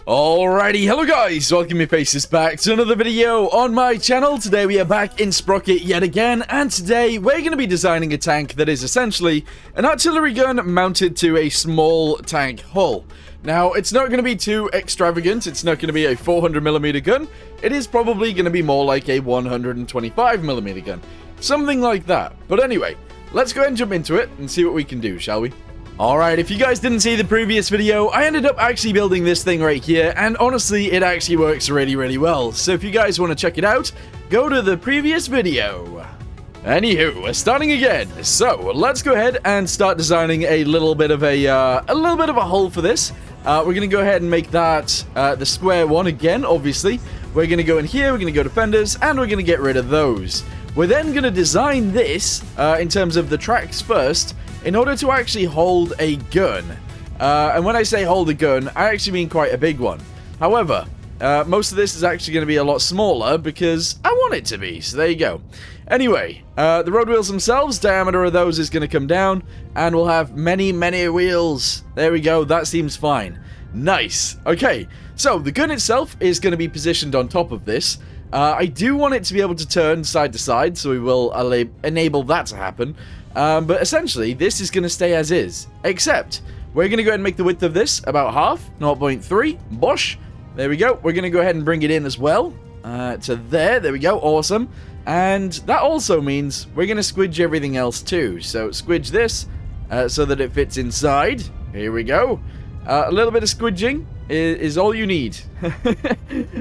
Alrighty, hello guys, welcome your faces back to another video on my channel. Today we are back in Sprocket yet again, and today we're going to be designing a tank that is essentially an artillery gun mounted to a small tank hull. Now, it's not going to be too extravagant, it's not going to be a 400mm gun, it is probably going to be more like a 125mm gun. Something like that. But anyway, let's go ahead and jump into it and see what we can do, shall we? Alright, if you guys didn't see the previous video, I ended up actually building this thing right here, and honestly, it actually works really well. So if you guys want to check it out, go to the previous video. Anywho, we're starting again. So let's go ahead and start designing a little bit of a hull for this. We're gonna go ahead and make that the square one again. Obviously, we're gonna go in here. We're gonna go to fenders, and we're gonna get rid of those. We're then gonna design this in terms of the tracks first, in order to actually hold a gun. And when I say hold a gun, I actually mean quite a big one. However, most of this is actually going to be a lot smaller because I want it to be, so there you go. Anyway, the road wheels themselves, diameter of those is going to come down, and we'll have many wheels. There we go, that seems fine. Nice. Okay, so the gun itself is going to be positioned on top of this. I do want it to be able to turn side to side, so we will enable that to happen. But essentially, this is going to stay as is, except we're going to go ahead and make the width of this about half, 0.3, bosh. There we go. We're going to go ahead and bring it in as well to there we go, awesome. And that also means we're going to squidge everything else too. So squidge this so that it fits inside. Here we go. A little bit of squidging is all you need. A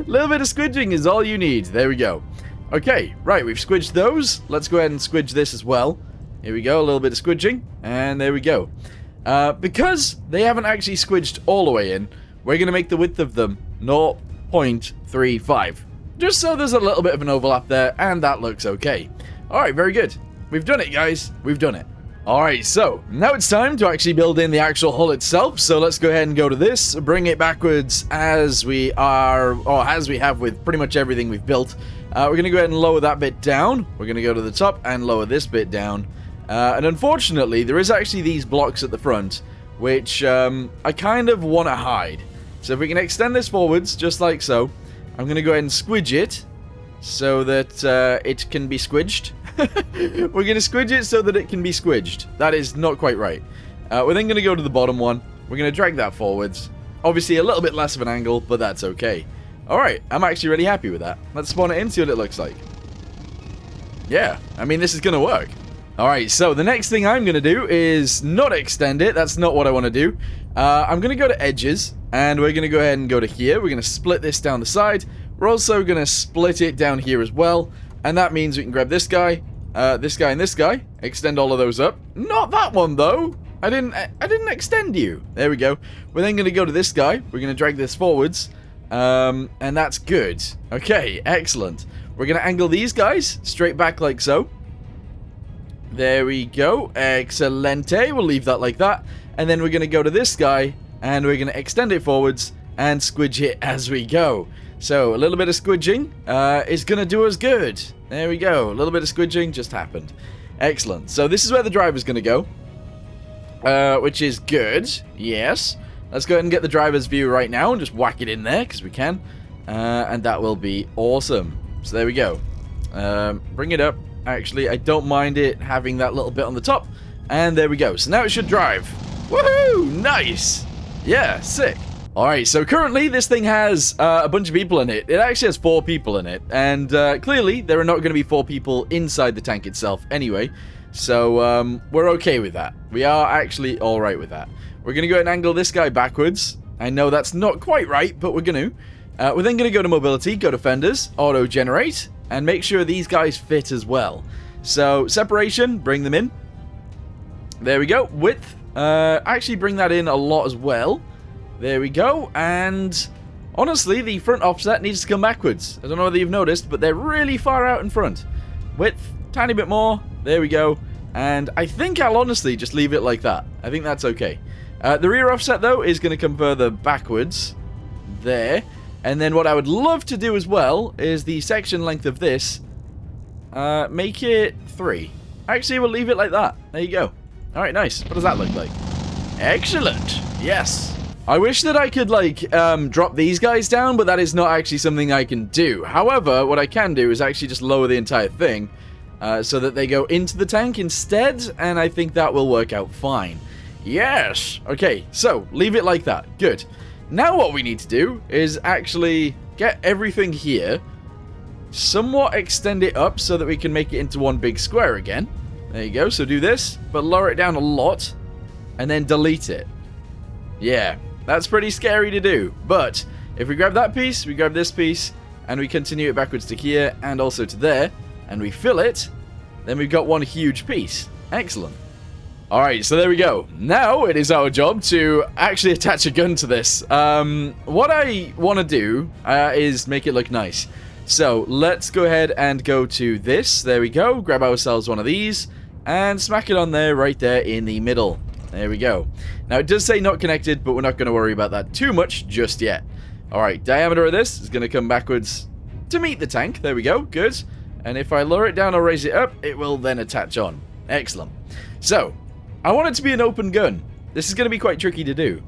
little bit of squidging is all you need. There we go. Okay, right, we've squidged those. Let's go ahead and squidge this as well. Here we go, a little bit of squidging, and there we go. Because they haven't actually squidged all the way in, we're going to make the width of them 0.35. Just so there's a little bit of an overlap there, and that looks okay. Alright, very good. We've done it, guys. We've done it. Alright, so now it's time to actually build in the actual hull itself. So let's go ahead and go to this, bring it backwards as we have with pretty much everything we've built. We're going to go ahead and lower that bit down. We're going to go to the top and lower this bit down. And unfortunately, there is actually these blocks at the front, which I kind of want to hide. So if we can extend this forwards, just like so, I'm going to go ahead and squidge it so that it can be squidged. We're going to squidge it so that it can be squidged. That is not quite right. We're then going to go to the bottom one. We're going to drag that forwards. Obviously, a little bit less of an angle, but that's okay. Alright, I'm actually really happy with that. Let's spawn it in, see what it looks like. Yeah, I mean, this is going to work. Alright, so the next thing I'm going to do is not extend it. That's not what I want to do. I'm going to go to edges, and we're going to go ahead and go to here. We're going to split this down the side. We're also going to split it down here as well, and that means we can grab this guy, and this guy, extend all of those up. Not that one, though. I didn't extend you. There we go. We're then going to go to this guy. We're going to drag this forwards, and that's good. Okay, excellent. We're going to angle these guys straight back like so. There we go. Excelente. We'll leave that like that. And then we're going to go to this guy, and we're going to extend it forwards and squidge it as we go. So a little bit of squidging is going to do us good. There we go. A little bit of squidging just happened. Excellent. So this is where the driver's going to go, which is good. Yes. Let's go ahead and get the driver's view right now and just whack it in there because we can. And that will be awesome. So there we go. Bring it up. Actually, I don't mind it having that little bit on the top. And there we go. So now it should drive. Woohoo! Nice! Yeah, sick. Alright, so currently this thing has a bunch of people in it. It actually has 4 people in it. And clearly, there are not going to be 4 people inside the tank itself anyway. So we're okay with that. We are actually alright with that. We're going to go ahead and angle this guy backwards. I know that's not quite right, but we're going to. We're then going to go to mobility, go to fenders, auto-generate, and make sure these guys fit as well. So, separation, bring them in. There we go. Width, actually bring that in a lot as well. There we go. And honestly, the front offset needs to come backwards. I don't know whether you've noticed, but they're really far out in front. Width, tiny bit more. There we go. And I think I'll honestly just leave it like that. I think that's okay. The rear offset, though, is going to come further backwards. There. And then what I would love to do as well is the section length of this, make it 3. Actually, we'll leave it like that. There you go. Alright, nice. What does that look like? Excellent. Yes. I wish that I could, like, drop these guys down, but that is not actually something I can do. However, what I can do is actually just lower the entire thing so that they go into the tank instead, and I think that will work out fine. Yes! Okay, so, leave it like that. Good. Now what we need to do is actually get everything here, somewhat extend it up so that we can make it into one big square again. There you go, so do this, but lower it down a lot, and then delete it. Yeah. That's pretty scary to do, but if we grab that piece, we grab this piece, and we continue it backwards to here, and also to there, and we fill it, then we've got one huge piece. Excellent. Alright, so there we go. Now it is our job to actually attach a gun to this. What I want to do is make it look nice. So let's go ahead and go to this. There we go. Grab ourselves one of these, and smack it on there, right there in the middle. There we go. Now, it does say not connected, but we're not going to worry about that too much just yet. Alright, diameter of this is going to come backwards to meet the tank. There we go. Good. And if I lower it down or raise it up, it will then attach on. Excellent. So, I want it to be an open gun. This is going to be quite tricky to do.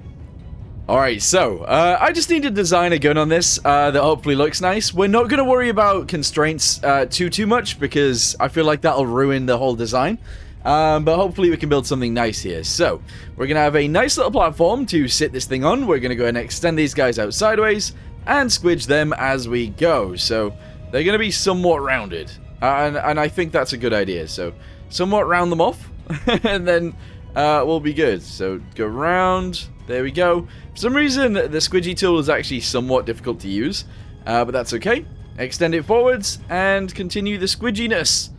Alright, so, I just need to design a gun on this that hopefully looks nice. We're not going to worry about constraints too much, because I feel like that'll ruin the whole design. But hopefully we can build something nice here. So, we're going to have a nice little platform to sit this thing on. We're going to go ahead and extend these guys out sideways and squidge them as we go. So, they're going to be somewhat rounded. And I think that's a good idea. So, somewhat round them off. And then we'll be good. So, go round. There we go. For some reason, the squidgy tool is actually somewhat difficult to use. But that's okay. Extend it forwards and continue the squidginess.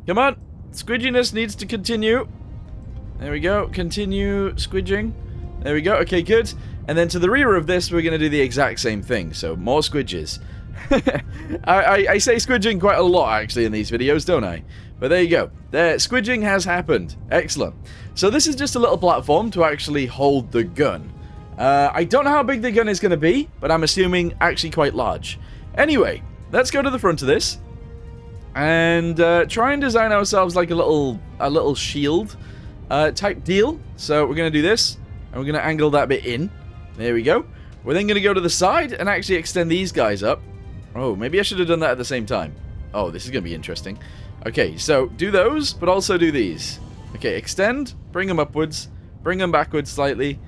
Come on. Squidginess needs to continue. There we go. Continue squidging. There we go. Okay, good. And then to the rear of this, we're going to do the exact same thing. So, more squidges. I say squidging quite a lot, actually, in these videos, don't I? But there you go. There, squidging has happened. Excellent. So, this is just a little platform to actually hold the gun. I don't know how big the gun is going to be, but I'm assuming actually quite large. Anyway, let's go to the front of this. And try and design ourselves like a little shield type deal. So we're going to do this, and we're going to angle that bit in. There we go. We're then going to go to the side and actually extend these guys up. Oh, maybe I should have done that at the same time. Oh, this is going to be interesting. Okay, so do those, but also do these. Okay, extend, bring them upwards, bring them backwards slightly,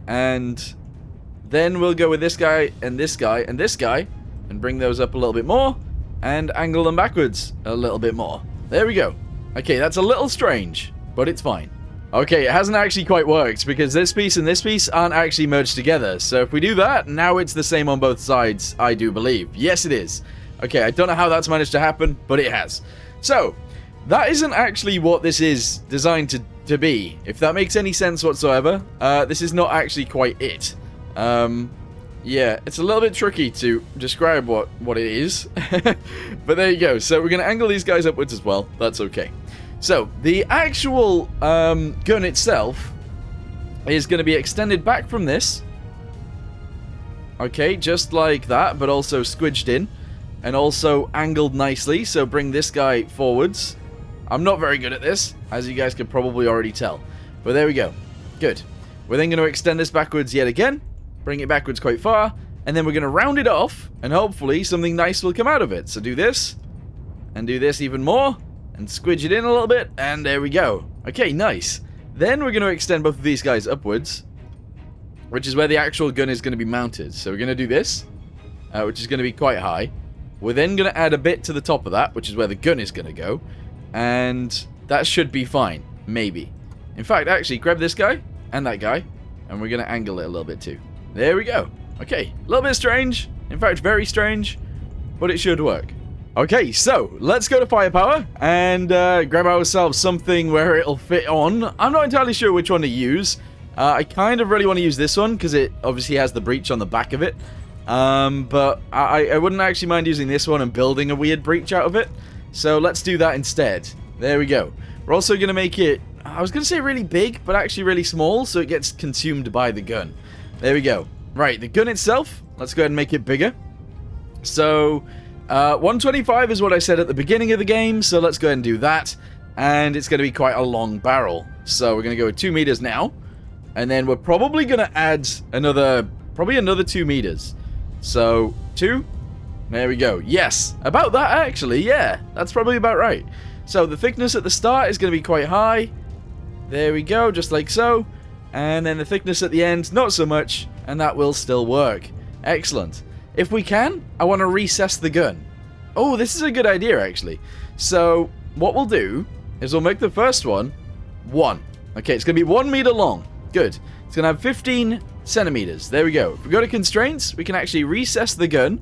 and then we'll go with this guy, and this guy, and this guy, and bring those up a little bit more. And angle them backwards a little bit more. There we go. Okay, that's a little strange, but it's fine. Okay, it hasn't actually quite worked, because this piece and this piece aren't actually merged together. So if we do that, now it's the same on both sides, I do believe. Yes, it is. Okay, I don't know how that's managed to happen, but it has. So, that isn't actually what this is designed to be, if that makes any sense whatsoever. This is not actually quite it. Yeah, it's a little bit tricky to describe what it is. But there you go. So we're going to angle these guys upwards as well. That's okay. So the actual gun itself is going to be extended back from this. Okay, just like that, but also squidged in. And also angled nicely. So bring this guy forwards. I'm not very good at this, as you guys can probably already tell. But there we go. Good. We're then going to extend this backwards yet again. Bring it backwards quite far, and then we're going to round it off, and hopefully something nice will come out of it. So do this, and do this even more, and squidge it in a little bit, and there we go. Okay, nice. Then we're going to extend both of these guys upwards, which is where the actual gun is going to be mounted. So we're going to do this, which is going to be quite high. We're then going to add a bit to the top of that, which is where the gun is going to go, and that should be fine, maybe. In fact, actually, grab this guy, and that guy, and we're going to angle it a little bit too. There we go. Okay, a little bit strange. In fact, very strange, but it should work. Okay, so let's go to firepower and grab ourselves something where it'll fit on. I'm not entirely sure which one to use. I kind of really want to use this one because it obviously has the breach on the back of it. But I wouldn't actually mind using this one and building a weird breach out of it. So let's do that instead. There we go. We're also going to make it, I was going to say really big, but actually really small so it gets consumed by the gun. There we go. Right, the gun itself, let's go ahead and make it bigger. So, 125 is what I said at the beginning of the game, so let's go ahead and do that. And it's going to be quite a long barrel. So we're going to go with 2 meters now. And then we're probably going to add another probably another 2 meters. So, 2. There we go. Yes, about that actually, yeah. That's probably about right. So, the thickness at the start is going to be quite high. There we go, just like so. And then the thickness at the end, not so much, and that will still work. Excellent. If we can, I want to recess the gun. Oh, this is a good idea, actually. So, what we'll do is we'll make the first one 1. Okay, it's going to be 1 meter long. Good. It's going to have 15 centimeters. There we go. If we go to constraints, we can actually recess the gun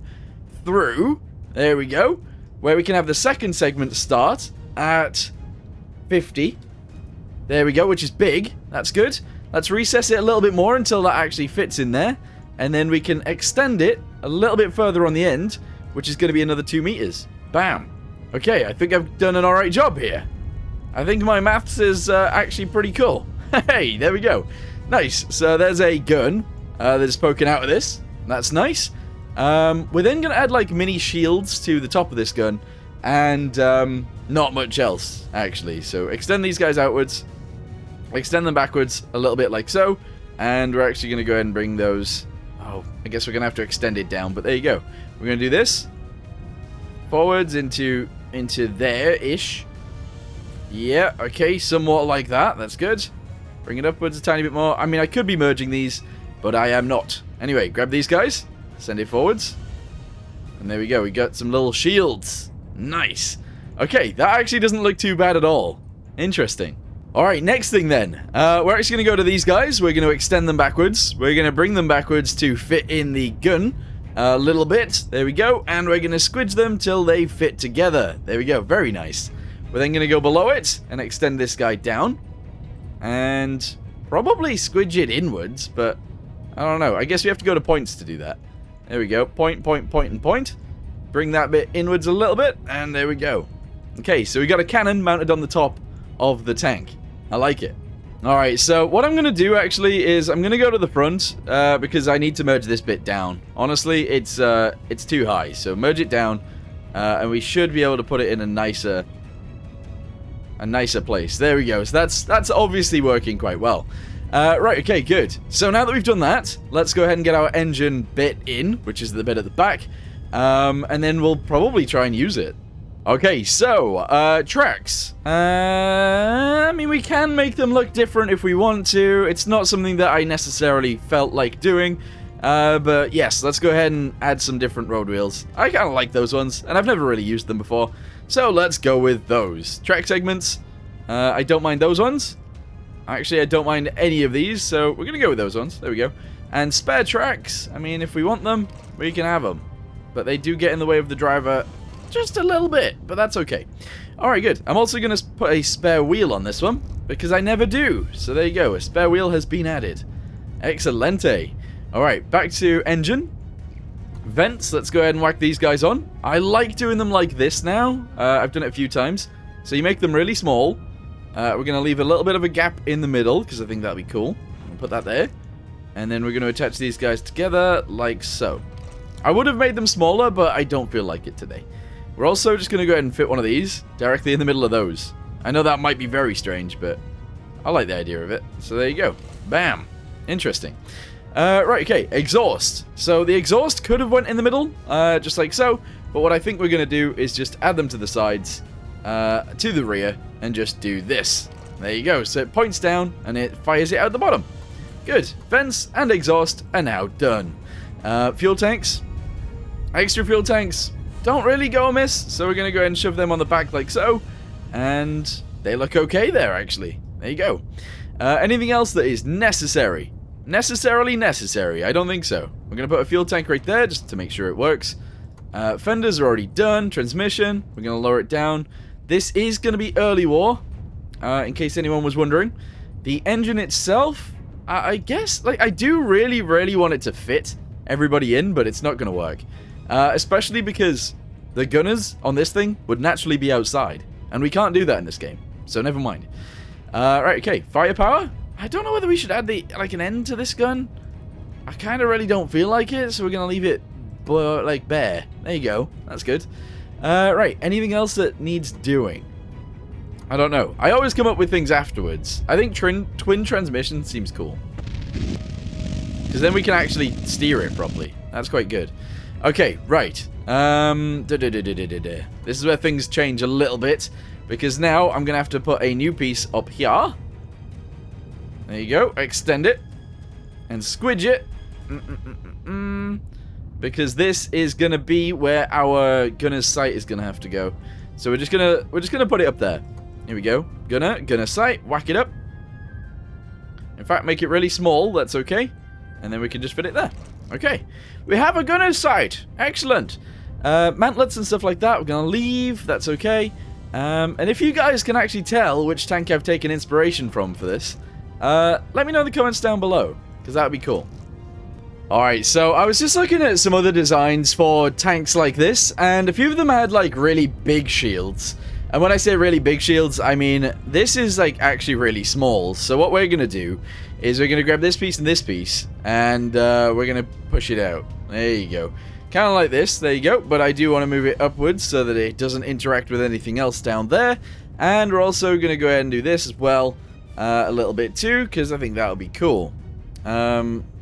through, there we go, where we can have the second segment start at 50. There we go, which is big. That's good. Let's recess it a little bit more until that actually fits in there. And then we can extend it a little bit further on the end, which is going to be another 2 meters. Bam. Okay, I think I've done an alright job here. I think my maths is actually pretty cool. Hey, there we go. Nice. So there's a gun that is poking out of this. That's nice. We're then going to add like mini shields to the top of this gun. And not much else, actually. So extend these guys outwards. Extend them backwards a little bit like so. And we're actually going to go ahead and bring those... Oh, I guess we're going to have to extend it down. But there you go. We're going to do this. Forwards into there-ish. Yeah, okay, somewhat like that. That's good. Bring it upwards a tiny bit more. I mean, I could be merging these, but I am not. Anyway, grab these guys. Send it forwards. And there we go. We got some little shields. Nice. Okay, that actually doesn't look too bad at all. Interesting. Alright, next thing then. We're actually going to go to these guys. We're going to extend them backwards. We're going to bring them backwards to fit in the gun a little bit. There we go. And we're going to squidge them till they fit together. There we go. Very nice. We're then going to go below it and extend this guy down. And probably squidge it inwards, but I don't know. I guess we have to go to points to do that. There we go. Point, point, point, and point. Bring that bit inwards a little bit, and there we go. Okay, so we got a cannon mounted on the top of the tank. I like it. Alright, so what I'm going to do actually is I'm going to go to the front because I need to merge this bit down. Honestly, it's too high, so merge it down and we should be able to put it in a nicer place. There we go. So that's obviously working quite well. Right, okay, good. So now that we've done that, let's go ahead and get our engine bit in, which is the bit at the back, and then we'll probably try and use it. Okay, so, tracks. I mean, we can make them look different if we want to. It's not something that I necessarily felt like doing, but yes, let's go ahead and add some different road wheels. I kind of like those ones, and I've never really used them before, so let's go with those. Track segments, I don't mind those ones. Actually, I don't mind any of these, so we're going to go with those ones. There we go. And spare tracks, I mean, if we want them, we can have them. But they do get in the way of the driver just a little bit, but that's okay. Alright, good. I'm also going to put a spare wheel on this one, because I never do. So there you go, a spare wheel has been added. Excelente. Alright, back to engine. Vents, let's go ahead and whack these guys on. I like doing them like this now. I've done it a few times. So you make them really small. We're going to leave a little bit of a gap in the middle, because I think that'll be cool. I'll put that there. And then we're going to attach these guys together, like so. I would have made them smaller, but I don't feel like it today. We're also just going to go ahead and fit one of these directly in the middle of those. I know that might be very strange, but I like the idea of it. So there you go. Bam. Interesting. Right, okay. Exhaust. So the exhaust could have went in the middle, just like so. But what I think we're going to do is just add them to the sides, to the rear, and just do this. There you go. So it points down, and it fires it out the bottom. Good. Vents and exhaust are now done. Fuel tanks. Extra fuel tanks. Don't really go amiss, so we're going to go ahead and shove them on the back like so. And they look okay there, actually. There you go. Anything else that is necessary? Necessarily necessary? I don't think so. We're going to put a fuel tank right there, just to make sure it works. Fenders are already done. Transmission, we're going to lower it down. This is going to be early war, in case anyone was wondering. The engine itself, I guess, like, I do really, really want it to fit everybody in, but it's not going to work. Especially because the gunners on this thing would naturally be outside. And we can't do that in this game. So never mind. Right, okay. Firepower? I don't know whether we should add an end to this gun. I kind of really don't feel like it. So we're going to leave it bare. There you go. That's good. Right. Anything else that needs doing? I don't know. I always come up with things afterwards. I think twin transmission seems cool. because then we can actually steer it properly. That's quite good. Okay, right. This is where things change a little bit, because now I'm going to have to put a new piece up here. There you go. Extend it and squidge it. Because this is going to be where our gunner's sight is going to have to go. So we're just going to put it up there. Here we go. Gunner sight, whack it up. In fact, make it really small, that's okay. And then we can just fit it there. Okay. We have a gunner's sight. Excellent. Mantlets and stuff like that, we're going to leave. That's okay. And if you guys can actually tell which tank I've taken inspiration from for this, let me know in the comments down below, because that would be cool. Alright, so I was just looking at some other designs for tanks like this, and a few of them had like really big shields. And when I say really big shields, I mean this is like actually really small. So what we're going to do is we're going to grab this piece and this piece, and we're going to push it out. There you go. Kind of like this, there you go. But I do want to move it upwards so that it doesn't interact with anything else down there. And we're also going to go ahead and do this as well a little bit too, because I think that would be cool.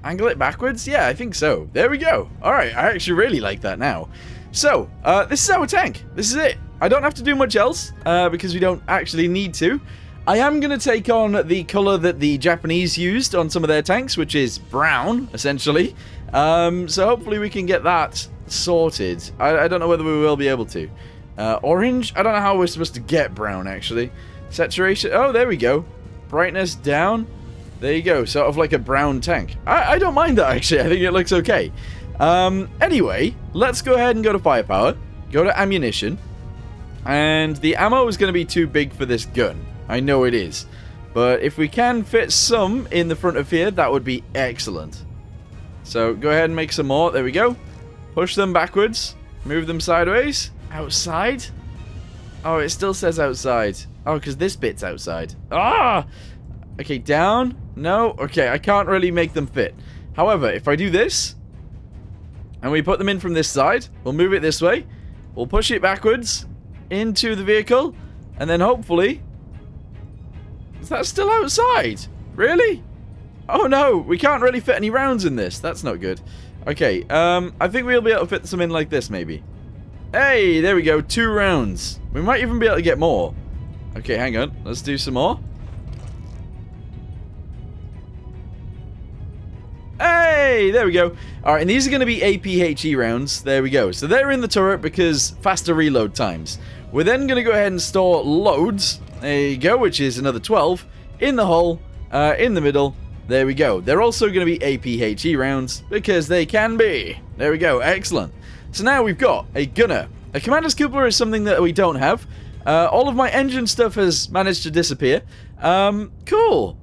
Angle it backwards? Yeah, I think so. There we go. Alright, I actually really like that now. So, this is our tank. This is it. I don't have to do much else, because we don't actually need to. I am going to take on the color that the Japanese used on some of their tanks, which is brown, essentially. So hopefully we can get that sorted. I don't know whether we will be able to. Orange? I don't know how we're supposed to get brown, actually. Saturation? Oh, there we go. Brightness down. There you go, sort of like a brown tank. I don't mind that, actually. I think it looks okay. Anyway, let's go ahead and go to firepower. Go to ammunition. And the ammo is going to be too big for this gun. I know it is. But if we can fit some in the front of here, that would be excellent. So go ahead and make some more. There we go. Push them backwards. Move them sideways. Outside? Oh, it still says outside. Oh, because this bit's outside. Ah! Okay, down. No. Okay, I can't really make them fit. However, if I do this, and we put them in from this side, we'll move it this way. We'll push it backwards into the vehicle, and then hopefully... Is that still outside? Really? Oh no, we can't really fit any rounds in this. That's not good. Okay, I think we'll be able to fit some in like this, maybe. Hey, there we go. 2 rounds. We might even be able to get more. Okay, hang on. Let's do some more. Hey, there we go. Alright, and these are going to be APHE rounds. There we go. So they're in the turret because faster reload times. We're then going to go ahead and store loads. There you go, which is another 12. In the hull, in the middle. There we go. They're also going to be APHE rounds because they can be. There we go. Excellent. So now we've got a gunner. A commander's cupola is something that we don't have. All of my engine stuff has managed to disappear. Cool.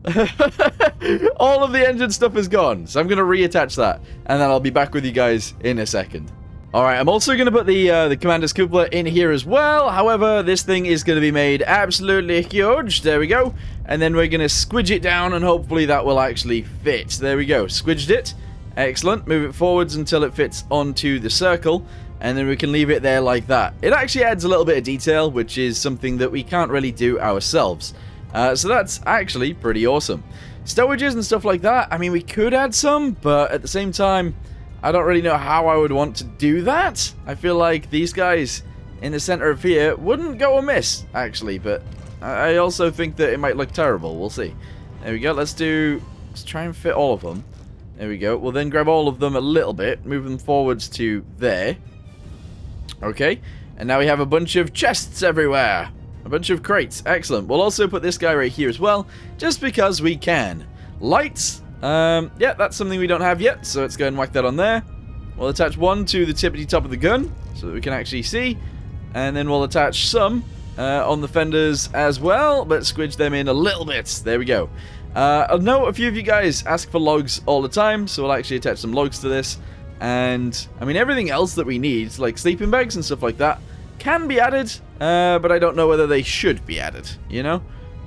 All of the engine stuff is gone. So I'm going to reattach that. And then I'll be back with you guys in a second. Alright, I'm also going to put the commander's cupola in here as well. However, this thing is going to be made absolutely huge. There we go. And then we're going to squidge it down and hopefully that will actually fit. There we go. Squidged it. Excellent. Move it forwards until it fits onto the circle. And then we can leave it there like that. It actually adds a little bit of detail, which is something that we can't really do ourselves. So that's actually pretty awesome. Stowages and stuff like that, I mean, we could add some, but at the same time, I don't really know how I would want to do that. I feel like these guys in the center of here wouldn't go amiss, actually, but I also think that it might look terrible. We'll see. There we go. Let's try and fit all of them. There we go. We'll then grab all of them a little bit, move them forwards to there. Okay, and now we have a bunch of chests everywhere. A bunch of crates. Excellent. We'll also put this guy right here as well, just because we can. Lights. Yeah, that's something we don't have yet, so let's go and whack that on there. We'll attach one to the tippity top of the gun, so that we can actually see. And then we'll attach some on the fenders as well, but squidge them in a little bit. There we go. I know a few of you guys ask for logs all the time, so we'll actually attach some logs to this. And, I mean, everything else that we need, like sleeping bags and stuff like that, can be added, but I don't know whether they should be added, you know?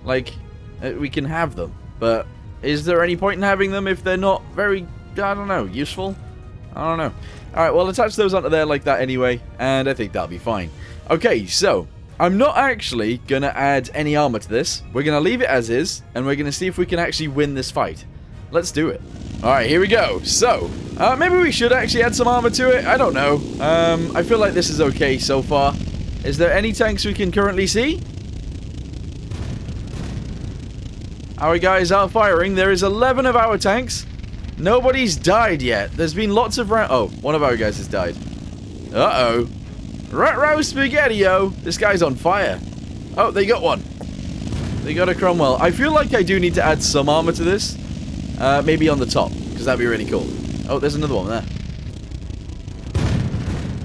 Like, we can have them, but is there any point in having them if they're not very, I don't know, useful? I don't know. Alright, well, attach those onto there like that anyway, and I think that'll be fine. Okay, so, I'm not actually going to add any armor to this. We're going to leave it as is, and we're going to see if we can actually win this fight. Let's do it. Alright, here we go. So, maybe we should actually add some armor to it. I don't know. I feel like this is okay so far. Is there any tanks we can currently see? Our guys are firing. There is 11 of our tanks. Nobody's died yet. There's been lots of round... Oh, one of our guys has died. Uh-oh. Ruh-roh spaghetti-o. This guy's on fire. Oh, they got one. They got a Cromwell. I feel like I do need to add some armor to this. Maybe on the top, because that'd be really cool. Oh, there's another one there.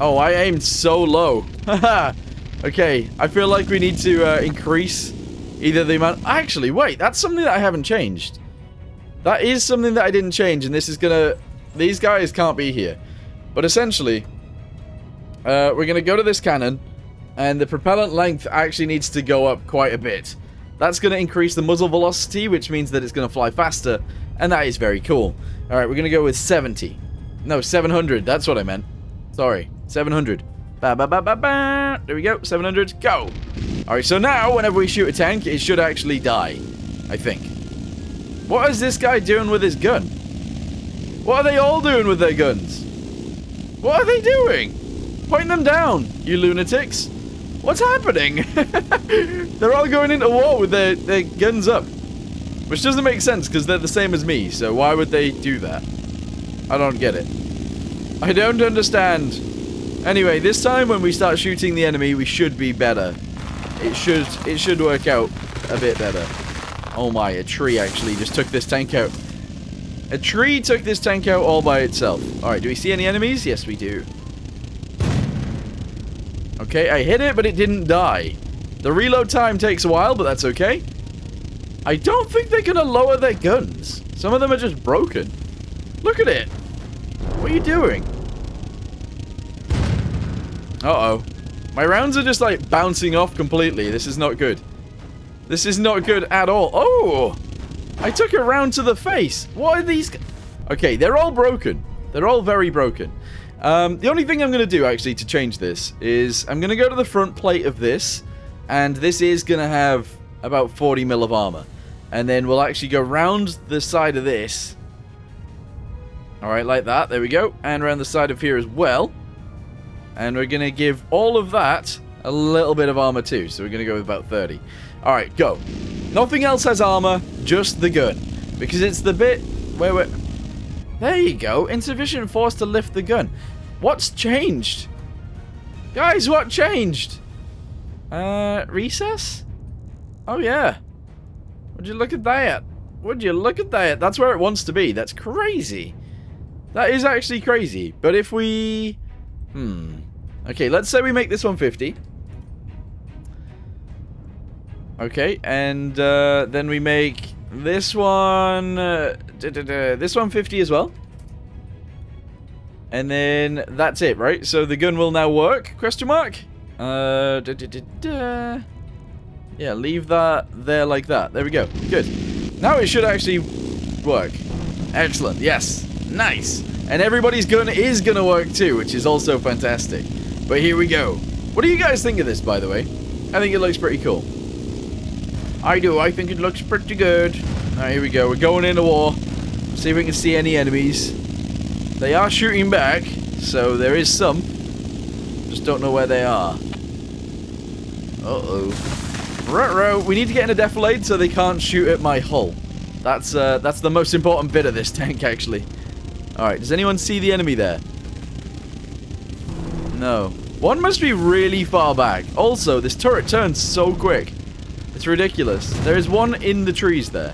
Oh, I aimed so low. Haha. Okay, I feel like we need to increase either the amount... Actually, wait, that's something that I haven't changed. That is something that I didn't change, and this is gonna... These guys can't be here. But essentially, we're gonna go to this cannon, and the propellant length actually needs to go up quite a bit. That's gonna increase the muzzle velocity, which means that it's gonna fly faster, and that is very cool. Alright, we're gonna go with 70. No, 700, that's what I meant. Sorry, 700. Ba ba ba ba ba. There we go, 700, go! Alright, so now, whenever we shoot a tank, it should actually die. I think. What is this guy doing with his gun? What are they all doing with their guns? What are they doing? Point them down, you lunatics. What's happening? They're all going into war with their guns up. Which doesn't make sense, because they're the same as me, so why would they do that? I don't get it. I don't understand. Anyway, this time when we start shooting the enemy, we should be better. It should work out a bit better. Oh my, a tree actually just took this tank out. A tree took this tank out all by itself. Alright, do we see any enemies? Yes, we do. Okay, I hit it, but it didn't die. The reload time takes a while, but that's okay. I don't think they're gonna lower their guns. Some of them are just broken. Look at it. What are you doing? Uh-oh. My rounds are just like bouncing off completely. This is not good. This is not good at all. Oh! I took a round to the face. What are these? Okay, they're all broken. They're all very broken. The only thing I'm going to do, actually, to change this is I'm going to go to the front plate of this, and this is going to have about 40 mil of armor. And then we'll actually go round the side of this. Alright, like that. There we go. And around the side of here as well. And we're going to give all of that a little bit of armor too. So we're going to go with about 30. Alright, go. Nothing else has armor, just the gun. Because it's the bit where we're... There you go. Insufficient force to lift the gun. What's changed? Guys, what changed? Recess? Oh, yeah. Would you look at that? Would you look at that? That's where it wants to be. That's crazy. That is actually crazy. But if we... Okay, let's say we make this one 50. Okay, and then we make this one... this one 50 as well. And then that's it, right? So the gun will now work? Question mark? Yeah, leave that there like that. There we go. Good. Now it should actually work. Excellent. Yes. Nice. And everybody's gun is going to work too, which is also fantastic. But here we go. What do you guys think of this, by the way? I think it looks pretty cool. I do. I think it looks pretty good. Alright, here we go. We're going into war. See if we can see any enemies. They are shooting back, so there is some. Just don't know where they are. Uh-oh. Ruh-roh. We need to get in a defilade so they can't shoot at my hull. That's the most important bit of this tank, actually. Alright, does anyone see the enemy there? No. One must be really far back. Also, this turret turns so quick. It's ridiculous. There is one in the trees there.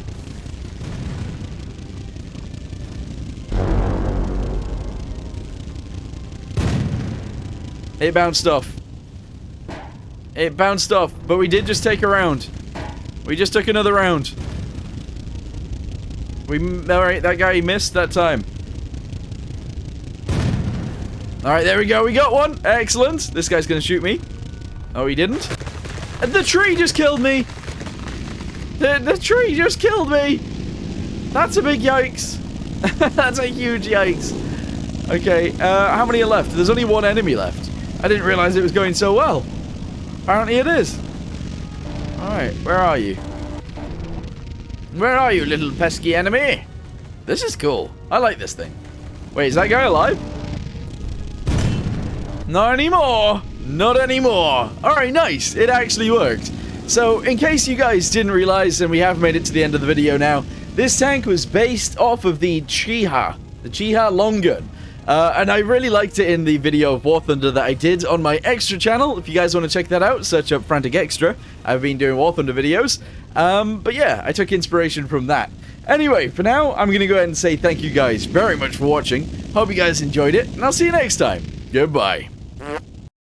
It bounced off. It bounced off, but we did just take a round. We just took another round. Alright, that guy missed that time. Alright, there we go. We got one. Excellent. This guy's going to shoot me. Oh, he didn't. The tree just killed me. The tree just killed me. That's a big yikes. That's a huge yikes. Okay, how many are left? There's only one enemy left. I didn't realize it was going so well. Apparently it is. Alright, where are you? Where are you, little pesky enemy? This is cool. I like this thing. Wait, is that guy alive? Not anymore. Not anymore. Alright, nice. It actually worked. So, in case you guys didn't realize, and we have made it to the end of the video now, this tank was based off of the Chiha long gun. And I really liked it in the video of War Thunder that I did on my extra channel. If you guys want to check that out, search up Frantic Extra. I've been doing War Thunder videos. But yeah, I took inspiration from that. Anyway, for now, I'm going to go ahead and say thank you guys very much for watching. Hope you guys enjoyed it, and I'll see you next time. Goodbye.